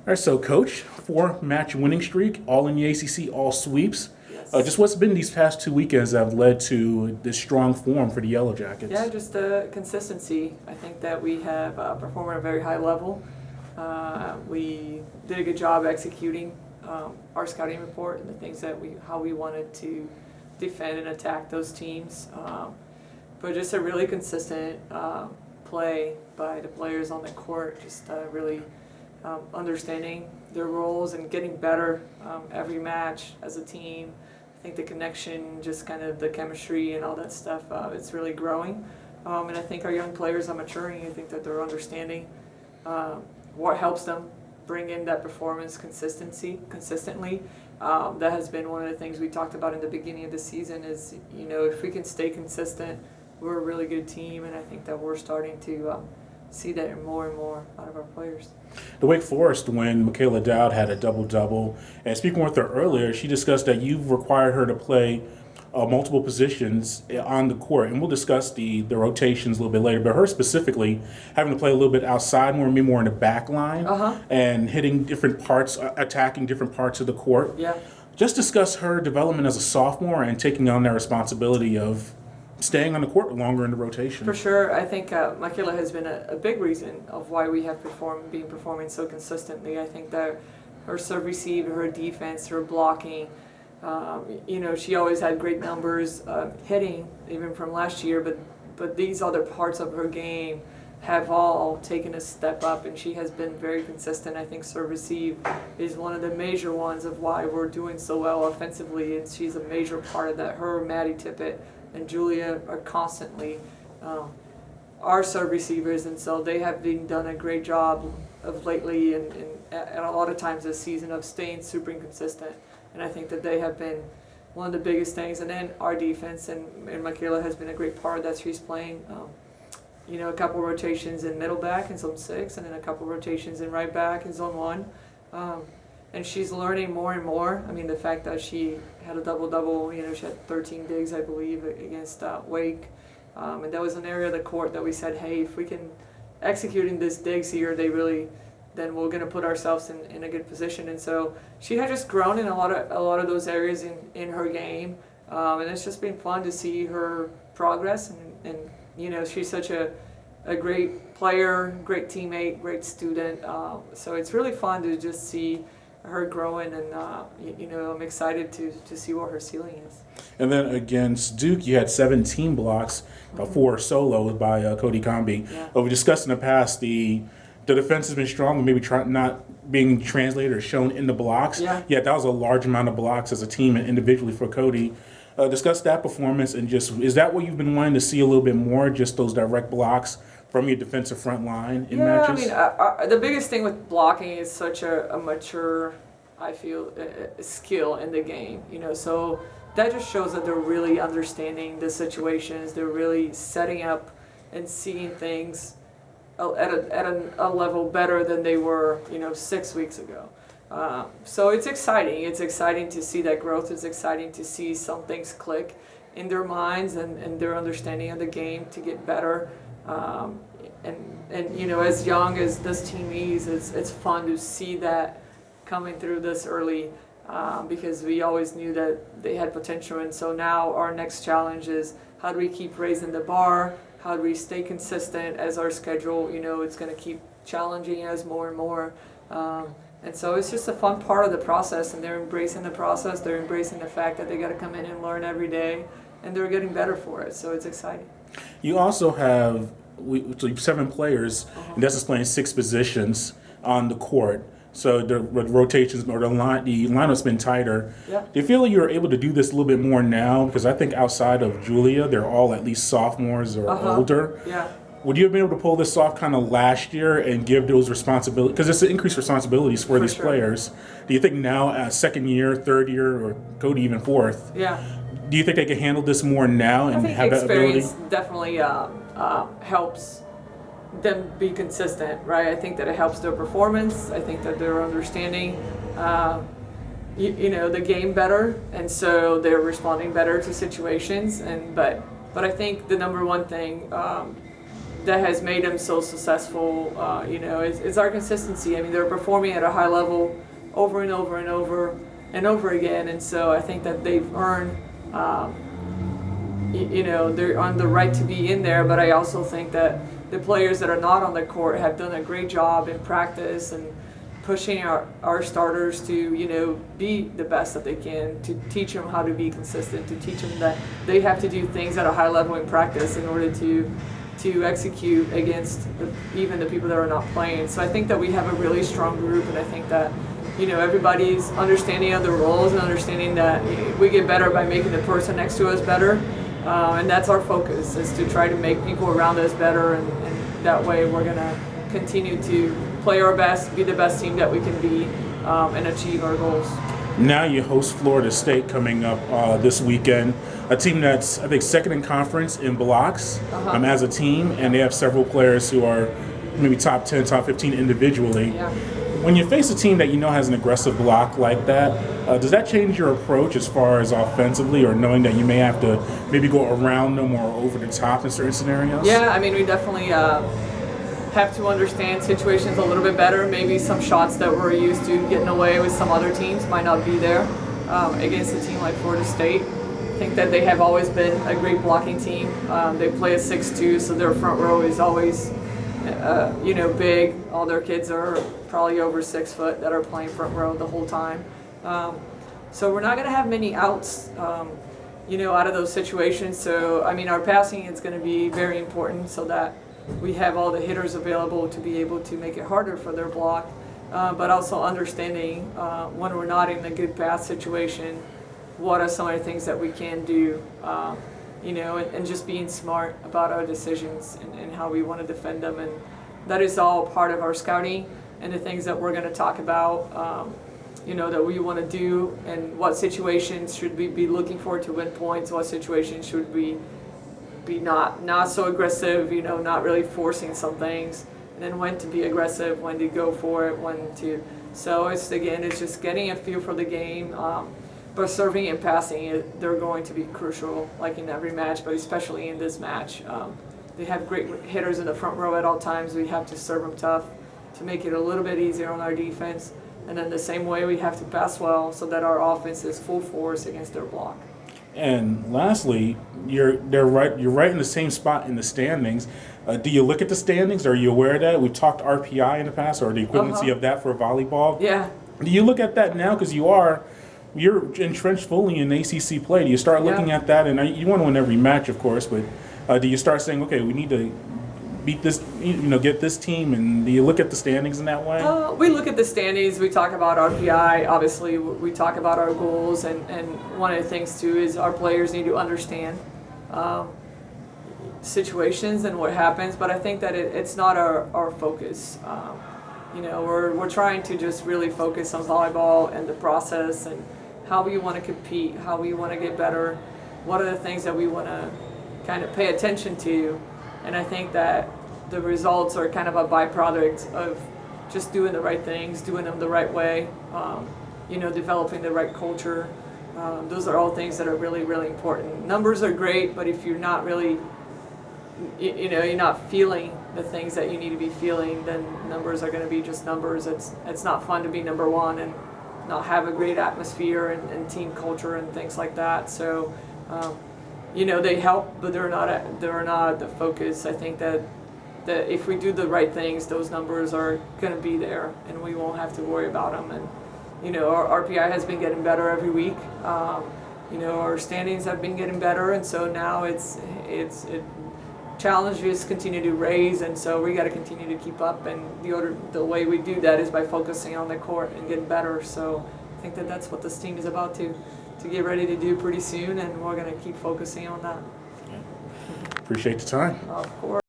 All right, so Coach, 4-match winning streak, all in the ACC, all sweeps. Yes. Just what's been these past 2 weekends that have led to this strong form for the Yellow Jackets? Yeah, just the consistency. I think that we have performed at a very high level. We did a good job executing our scouting report and the things that how we wanted to defend and attack those teams. But just a really consistent play by the players on the court, just really understanding their roles and getting better every match as a team. I think the connection, just kind of the chemistry and all that stuff, it's really growing. And I think our young players are maturing. I think that they're understanding what helps them bring in that performance consistently. That has been one of the things we talked about in the beginning of the season is, if we can stay consistent, we're a really good team, and I think that we're starting to see that and more out of our players. The Wake Forest win, Mikaila Dowd had a double-double. And speaking with her earlier, she discussed that you've required her to play multiple positions on the court. And we'll discuss the rotations a little bit later. But her specifically having to play a little bit outside, maybe more in the back line, and hitting different parts, attacking different parts of the court. Yeah. Just discuss her development as a sophomore and taking on that responsibility of staying on the court longer in the rotation. For sure. I think Mikaila has been a big reason of why we have been performing so consistently. I think that her serve receive, her defense, her blocking, she always had great numbers hitting even from last year, but these other parts of her game have all taken a step up, and she has been very consistent. I think serve receive is one of the major ones of why we're doing so well offensively, and she's a major part of that. Her, Maddie Tippett, and Julia are constantly our serve receivers, and so they have done a great job of lately and a lot of times this season of staying super consistent. And I think that they have been one of the biggest things. And then our defense, and Mikaila has been a great part of that. She's playing, a couple rotations in middle back in zone 6, and then a couple rotations in right back in zone 1. And she's learning more and more. I mean, the fact that she had a double-double, she had 13 digs, I believe, against Wake. And that was an area of the court that we said, hey, if we can execute in these digs here, then we're going to put ourselves in a good position. And so she had just grown in a lot of those areas in her game. And it's just been fun to see her progress. And she's such a great player, great teammate, great student. So it's really fun to just see her growing, and I'm excited to see what her ceiling is. And then against Duke, you had 17 blocks, 4 solos by Kodie Comby. Yeah. We discussed in the past the defense has been strong, and maybe not being translated or shown in the blocks. Yeah, that was a large amount of blocks as a team and individually for Kodie. Discuss that performance, and just is that what you've been wanting to see a little bit more, just those direct blocks from your defensive front line in matches? I mean, the biggest thing with blocking is such a mature, I feel, skill in the game. So that just shows that they're really understanding the situations. They're really setting up and seeing things at a level better than they were, 6 weeks ago. So it's exciting. It's exciting to see that growth. It's exciting to see some things click in their minds and their understanding of the game to get better. And as young as this team is, it's fun to see that coming through this early, because we always knew that they had potential. And so now our next challenge is, how do we keep raising the bar? How do we stay consistent as our schedule, it's going to keep challenging us more and more. And so it's just a fun part of the process, and they're embracing the process. They're embracing the fact that they got to come in and learn every day, and they're getting better for it. So it's exciting. You also have 7 players, and that's just playing 6 positions on the court. So the rotations or the lineup's been tighter. Yeah. Do you feel like you're able to do this a little bit more now? Because I think outside of Julia, they're all at least sophomores or older. Yeah. Would you have been able to pull this off kind of last year and give those responsibilities? Because it's increased responsibilities for these players. Do you think now, second year, third year, or Kodie even fourth? Yeah. Do you think they can handle this more now and have that ability? Experience definitely helps them be consistent, right? I think that it helps their performance. I think that they're understanding, the game better, and so they're responding better to situations. But I think the number one thing has made them so successful, is our consistency. I mean, they're performing at a high level over and over and over and over again, and so I think that they've earned, they're on the right to be in there. But I also think that the players that are not on the court have done a great job in practice and pushing our starters to, be the best that they can, to teach them how to be consistent, to teach them that they have to do things at a high level in practice in order to execute against even the people that are not playing. So I think that we have a really strong group, and I think that everybody's understanding of the roles and understanding that we get better by making the person next to us better, and that's our focus, is to try to make people around us better, and that way we're going to continue to play our best, be the best team that we can be, and achieve our goals. Now you host Florida State coming up this weekend, a team that's, I think, second in conference in blocks as a team, and they have several players who are maybe top 10, top 15 individually. Yeah. When you face a team that has an aggressive block like that, does that change your approach as far as offensively, or knowing that you may have to maybe go around them or over the top in certain scenarios? Yeah, I mean, we definitely have to understand situations a little bit better. Maybe some shots that we're used to getting away with some other teams might not be there against a team like Florida State. I think that they have always been a great blocking team. They play a 6-2, so their front row is always big. All their kids are probably over 6 foot that are playing front row the whole time. So we're not going to have many outs, out of those situations. So, I mean, our passing is going to be very important so that we have all the hitters available to be able to make it harder for their block, but also understanding when we're not in a good pass situation, what are some of the things that we can do, and just being smart about our decisions and how we want to defend them. And that is all part of our scouting and the things that we're going to talk about, that we want to do, and what situations should we be looking for to win points, what situations should we be not so aggressive, not really forcing some things, and then when to be aggressive, when to go for it, when to. So it's just getting a feel for the game. But serving and passing, they're going to be crucial, like in every match, but especially in this match. They have great hitters in the front row at all times. We have to serve them tough to make it a little bit easier on our defense, and then the same way we have to pass well so that our offense is full force against their block. And lastly, you're right in the same spot in the standings. Do you look at the standings? Are you aware of that? We've talked RPI in the past, or the equivalency of that for volleyball. Yeah. Do you look at that now, because you're entrenched fully in ACC play? Do you start looking at that, and you want to win every match, of course, but do you start saying, okay, we need to beat this, get this team, and do you look at the standings in that way? We look at the standings, we talk about RPI, obviously we talk about our goals, and one of the things too is our players need to understand situations and what happens, but I think that it's not our focus. We're trying to just really focus on volleyball and the process and how we want to compete, how we want to get better, what are the things that we want to kind of pay attention to. And I think that the results are kind of a byproduct of just doing the right things, doing them the right way, developing the right culture. Those are all things that are really, really important. Numbers are great, but if you're not really, you're not feeling the things that you need to be feeling, then numbers are going to be just numbers. It's not fun to be number one and not have a great atmosphere and team culture and things like that. So, they help, but they're not the focus. I think that if we do the right things, those numbers are going to be there, and we won't have to worry about them. And our RPI has been getting better every week. Our standings have been getting better, and so now challenges continue to raise, and so we got to continue to keep up. And the way we do that is by focusing on the court and getting better. So I think that that's what this team is about to get ready to do pretty soon, and we're going to keep focusing on that. Appreciate the time. Of course.